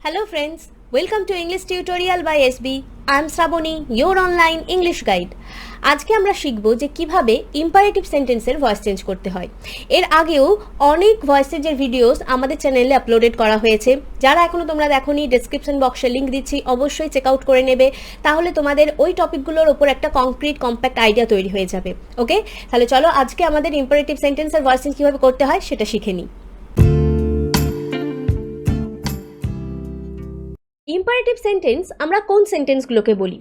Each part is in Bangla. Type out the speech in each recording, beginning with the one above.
Hello friends, welcome to English Tutorial by SB. I am Sravoni, your online English guide. আজকে আমরা শিখব যে কিভাবে ইম্পারেটিভ সেন্টেন্সের ভয়েস চেঞ্জ করতে হয়। এর আগেও অনেক ভয়েস চেঞ্জের ভিডিওস আমাদের চ্যানেলে আপলোডেড করা হয়েছে। যারা এখনো তোমরা দেখোনি, ডেসক্রিপশন বক্সে লিংক দিচ্ছি, অবশ্যই চেক আউট করে নেবে। তাহলে তোমাদের ওই টপিকগুলোর ওপর একটা কংক্রিট কম্প্যাক্ট আইডিয়া তৈরি হয়ে যাবে। ওকে, তাহলে চলো আজকে আমাদের ইম্পারেটিভ সেন্টেন্সের ভয়েস চেঞ্জ কিভাবে করতে হয় সেটা শিখে নিই। ইম্পারেটিভ সেন্টেন্স আমরা কোন সেন্টেন্সগুলোকে বলি?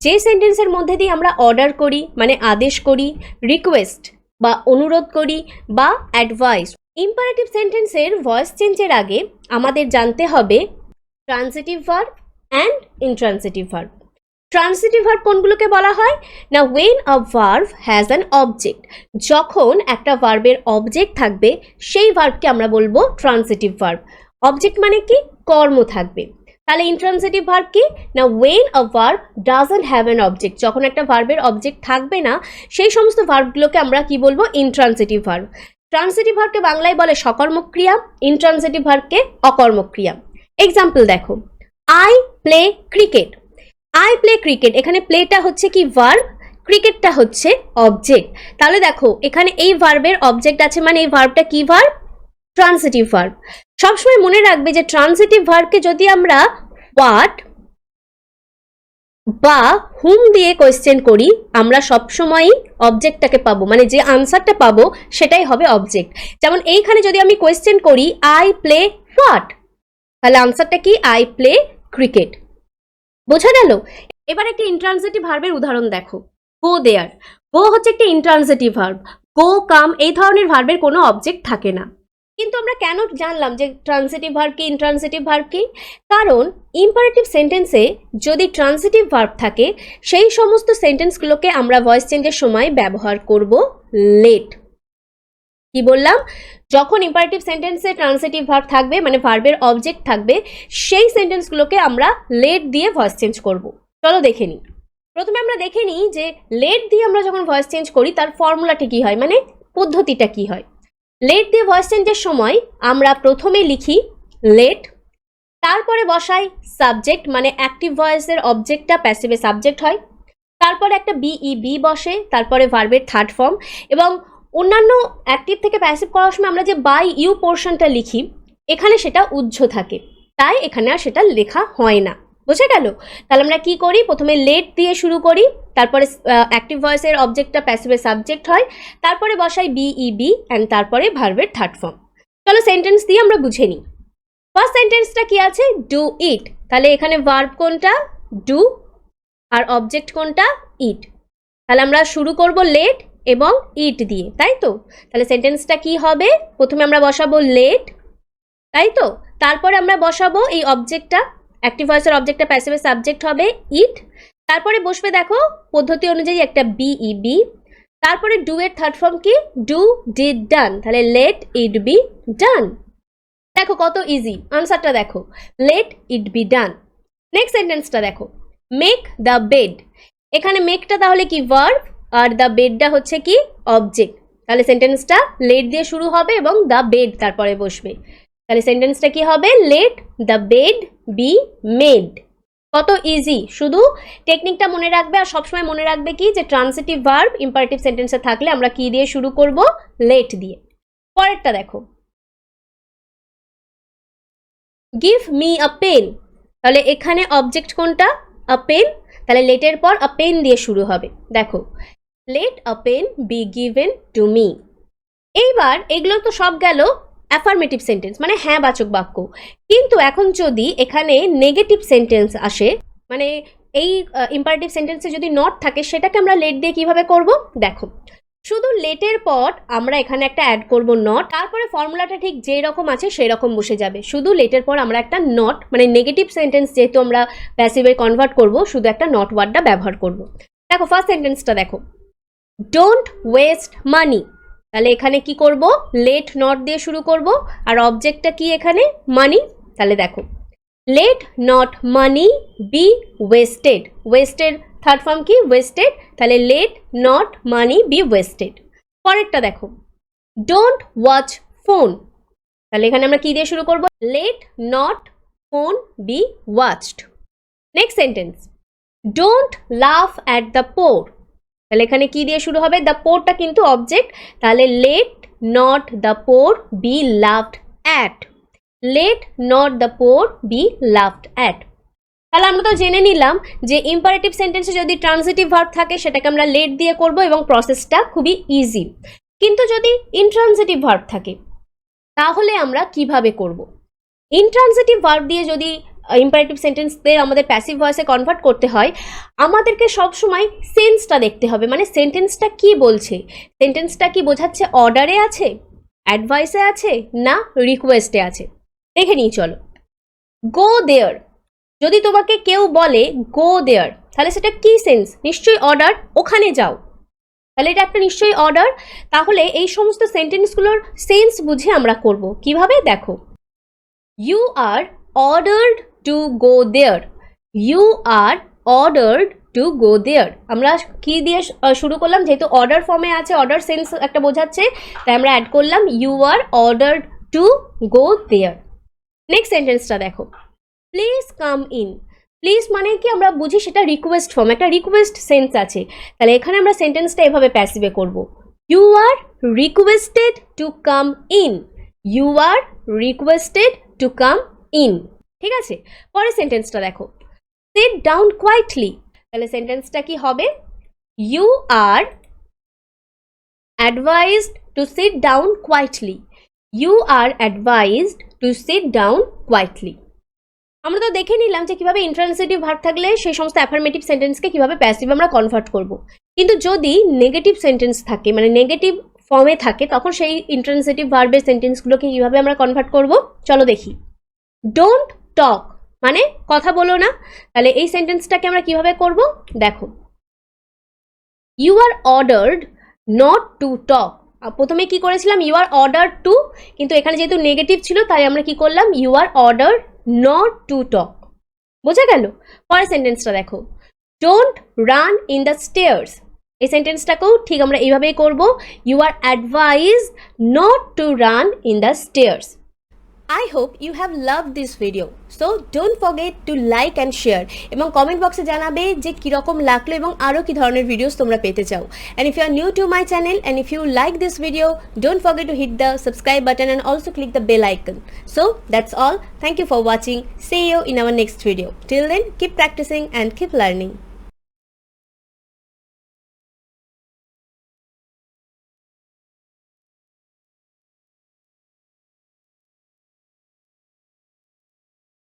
যে সেন্টেন্সের মধ্যে দিয়ে আমরা অর্ডার করি, মানে আদেশ করি, রিকোয়েস্ট বা অনুরোধ করি বা অ্যাডভাইস। ইম্পারেটিভ সেন্টেন্সের ভয়েস চেঞ্জের আগে আমাদের জানতে হবে transitive verb and intransitive verb. Transitive verb কোনগুলোকে বলা হয় না? When a verb has an object, যখন একটা ভার্বের অবজেক্ট থাকবে সেই ভার্বকে আমরা বলবো ট্রান্সিটিভ ভার্ব। অবজেক্ট মানে কি? কর্ম থাকবে। তাহলে ইনট্রান্সিটিভ ভার্ব কি না? When a verb doesn't have an object, যখন একটা ভার্বের অবজেক্ট থাকবে না সেই সমস্ত ভার্বগুলোকে আমরা কি বলবো? Intransitive verb. ট্রান্সিটিভ ভার্বকে বাংলায় বলে সকর্মক ক্রিয়া, ইনট্রান্সিটিভ ভার্বকে অকর্মক ক্রিয়া। এক্সাম্পল দেখো, I play cricket. I play cricket, এখানে প্লেটা হচ্ছে কি ভার্ব, ক্রিকেটটা হচ্ছে অবজেক্ট। তাহলে দেখো এখানে এই ভার্বের অবজেক্ট আছে, মানে এই ভার্বটা কি ভার্ব? Transitive verb. সবসময় মনে রাখবে যে ট্রান্সিটিভ ভার্বকে যদি আমরা হোয়াট বা হুম দিয়ে কোয়েশ্চেন করি, আমরা সবসময়ই অবজেক্টটাকে পাবো, মানে যে আনসারটা পাবো সেটাই হবে অবজেক্ট। যেমন এইখানে যদি আমি কোয়েশ্চেন করি আই প্লে হোয়াট, তাহলে আনসারটা কি? I play cricket. বোঝা গেল? এবার একটা ইনট্রান্সিটিভ ভার্বের উদাহরণ দেখো, গো দেয়ার। গো হচ্ছে একটা ইনট্রান্সিটিভ ভার্ব। গো, কাম এই ধরনের ভার্বের কোনো অবজেক্ট থাকে না। কিন্তু আমরা কেন জানলাম যে ট্রান্সিটিভ ভার্ব কি, ইনট্রান্সিটিভ ভার্ব কি? কারণ ইম্পারেটিভ সেন্টেন্সে যদি ট্রান্সিটিভ ভার্ব থাকে সেই সমস্ত সেন্টেন্সগুলোকে আমরা ভয়েস চেঞ্জের সময় ব্যবহার করব লেট। কি বললাম? যখন ইম্পারেটিভ সেন্টেন্সে ট্রান্সিটিভ ভার্ব থাকবে, মানে ভার্বের অবজেক্ট থাকবে, সেই সেন্টেন্সগুলোকে আমরা লেট দিয়ে ভয়েস চেঞ্জ করব। চলো দেখে নিই। প্রথমে আমরা দেখে নিই যে লেট দিয়ে আমরা যখন ভয়েস চেঞ্জ করি তার ফর্মুলাটি কি হয়, মানে পদ্ধতিটা কি হয়। লেট দিয়ে ভয়েস চেঞ্জের সময় আমরা প্রথমে লিখি লেট, তারপরে বসাই সাবজেক্ট, মানে অ্যাক্টিভ ভয়েসের অবজেক্টটা প্যাসিভে সাবজেক্ট হয়, তারপরে একটা বিইবি বসে, তারপরে ভার্বের থার্ড ফর্ম। এবং অন্যান্য অ্যাক্টিভ থেকে প্যাসিভ করার সময় আমরা যে বাই ইউ পোর্শনটা লিখি, এখানে সেটা উজ্জ থাকে, তাই এখানে আর সেটা লেখা হয় না। বোঝা গেল? তাহলে আমরা কি করি? প্রথমে লেট দিয়ে শুরু করি, তারপরে অ্যাক্টিভ ভয়েসের অবজেক্টটা প্যাসিভে সাবজেক্ট হয়, তারপরে বসাই বিইবি অ্যান্ড তারপরে ভার্বের থার্ড ফর্ম। চলো সেন্টেন্স দিয়ে আমরা বুঝে নিই। ফার্স্ট সেন্টেন্সটা কি আছে? Do it. তাহলে এখানে ভার্ব কোনটা? ডু। আর অবজেক্ট কোনটা? ইট। তাহলে আমরা শুরু করব লেট এবং ইট দিয়ে, তাই তো? তাহলে সেন্টেন্সটা কি হবে? প্রথমে আমরা বসাবো লেট, তাই তো? তারপরে আমরা বসাবো এই অবজেক্টটা, অ্যাক্টিভ ভয়েসের অবজেক্টটা প্যাসিভে সাবজেক্ট হবে ইট, তারপরে বসবে দেখো পদ্ধতি অনুযায়ী একটা বিইবি, তারপরে ডু এর থার্ড ফর্ম কি? ডু, ডিড, ডান। তাহলে লেট ইট বি ডান। দেখো কত ইজি, আনসারটা দেখো, let it be done. Next সেন্টেন্সটা দেখো, মেক দ্য বেড। এখানে মেকটা তাহলে কি? ভার্ব, আর দ্য বেডটা হচ্ছে কি? অবজেক্ট। তাহলে সেন্টেন্সটা লেট দিয়ে শুরু হবে এবং দ্য বেড তারপরে বসবে। তাহলে সেন্টেন্সটা কি হবে? Let the bed be made. কত ইজি, শুধু টেকনিকটা মনে রাখবে। আর সবসময় মনে রাখবে কি যে ট্রান্সিটিভ ভার্ব ইম্পারেটিভ সেন্টেন্সে থাকলে আমরা কি দিয়ে শুরু করব? লেট দিয়ে। পরেরটা দেখো, গিভ মি আ পেন। তাহলে এখানে অবজেক্ট কোনটা? A pen. তাহলে লেটের পর আ পেন দিয়ে শুরু হবে। দেখো, let a pen be given to me. এইবার এগুলো তো সব গেল অ্যাফার্মেটিভ সেন্টেন্স, মানে হ্যাঁ বাচক বাক্য। কিন্তু এখন যদি এখানে নেগেটিভ সেন্টেন্স আসে, মানে এই ইম্পারেটিভ সেন্টেন্সে যদি নট থাকে, সেটাকে আমরা লেট দিয়ে কিভাবে করব? দেখো, শুধু লেটের পর আমরা এখানে একটা অ্যাড করব নট, তারপরে ফর্মুলাটা ঠিক যেই রকম আছে সেই রকম বসে যাবে। শুধু লেটের পর আমরা একটা নট, মানে নেগেটিভ সেন্টেন্স যেহেতু আমরা প্যাসিভে কনভার্ট করব, শুধু একটা নট ওয়ার্ডটা ব্যবহার করব। দেখো ফার্স্ট সেন্টেন্সটা দেখো, ডোন্ট ওয়েস্ট মানি। তাহলে এখানে কি করব? লেট নট দিয়ে শুরু করব, আর অবজেক্টটা কি এখানে? মানি। তাহলে দেখো, let not money be wasted. Wasted third form কি? ওয়েস্টেড। তাহলে let not money be wasted. পরেরটা দেখো, ডোন্ট ওয়াচ ফোন। তাহলে এখানে আমরা কি দিয়ে শুরু করব? Let not phone be watched. Next sentence. Don't laugh at the poor. তাহলে এখানে কি দিয়ে শুরু হবে? দ্য পোরটা কিন্তু অবজেক্ট, তাহলে let not the poor be laughed at. Let not the poor be laughed at. তাহলে আমরা তো জেনে নিলাম যে ইম্পারেটিভ সেন্টেন্সে যদি ট্রান্সিটিভ ভার্ব থাকে সেটাকে আমরা লেট দিয়ে করব এবং প্রসেসটা খুবই ইজি। কিন্তু যদি ইনট্রান্সিটিভ ভার্ব থাকে তাহলে আমরা কিভাবে করব? ইনট্রান্সিটিভ ভার্ব দিয়ে যদি ইম্পারেটিভ সেন্টেন্সদের আমাদের প্যাসিভ ভয়েসে কনভার্ট করতে হয়, আমাদেরকে সবসময় সেন্সটা দেখতে হবে, মানে সেন্টেন্সটা কি বলছে, সেন্টেন্সটা কি বোঝাচ্ছে অর্ডারে আছে, অ্যাডভাইসে আছে, না রিকোয়েস্টে আছে। দেখে নিই চলো। গো দেয়ার, যদি তোমাকে কেউ বলে গো দেয়ার, তাহলে সেটা কি সেন্স? নিশ্চয়ই অর্ডার, ওখানে যাও। তাহলে এটা একটা নিশ্চয়ই অর্ডার। তাহলে এই সমস্ত সেন্টেন্সগুলোর সেন্স বুঝে আমরা করব কিভাবে, দেখো। You are ordered to go there. You are ordered to go there. আমরা কি দিয়ে শুরু করলাম? যেহেতু অর্ডার ফর্মে আছে, অর্ডার সেন্স একটা বোঝাচ্ছে, তাই আমরা অ্যাড করলাম you are ordered to go there. Next সেন্টেন্সটা দেখো। Please come in. প্লিজ মানে কি আমরা বুঝি সেটা রিকোয়েস্ট ফর্ম, একটা রিকোয়েস্ট সেন্স আছে। তাহলে এখানে আমরা সেন্টেন্সটা এভাবে প্যাসিভে করব। You are requested to come in. You are requested to come in. ঠিক আছে, পরের সেন্টেন্সটা দেখো। Sit down quietly. তাহলে সেন্টেন্সটা কি হবে? You are advised to sit down quietly. You are advised to sit down quietly. আমরা তো দেখে নিলাম যে কিভাবে ইন্ট্রান্সিটিভ ভার্ব থাকলে সেই সমস্ত অ্যাফার্মেটিভ সেন্টেন্সকে কিভাবে প্যাসিভ আমরা কনভার্ট করব। কিন্তু যদি নেগেটিভ সেন্টেন্স থাকে, মানে নেগেটিভ ফর্মে থাকে, তখন সেই ইন্ট্রান্সিটিভ ভার্বের সেন্টেন্সগুলোকে কিভাবে আমরা কনভার্ট করব চলো দেখি। ডোন্ট টক মানে কথা বলো না। তাহলে এই সেন্টেন্সটাকে আমরা কিভাবে করব দেখো। You are ordered not to talk. প্রথমে কি করেছিলাম? ইউ আর অর্ডার্ড টু, কিন্তু এখানে যেহেতু নেগেটিভ ছিল তাই আমরা কি করলাম? You are ordered not to talk. বোঝা গেল? পরের সেন্টেন্সটা দেখো। Don't run in the stairs. এই সেন্টেন্সটাকেও ঠিক আমরা এইভাবেই করব। You are advised not to run in the stairs. I hope you have loved this video. So don't forget to like and share এবং কমেন্ট বক্সে জানাবে যে কীরকম লাগলো এবং আরও কী ধরনের ভিডিওস তোমরা পেতে চাও। And if you are new to my channel and if you like this video, don't forget to hit the subscribe button and also click the bell icon. So that's all. Thank you for watching. See you in our next video. Till then, keep practicing and keep learning.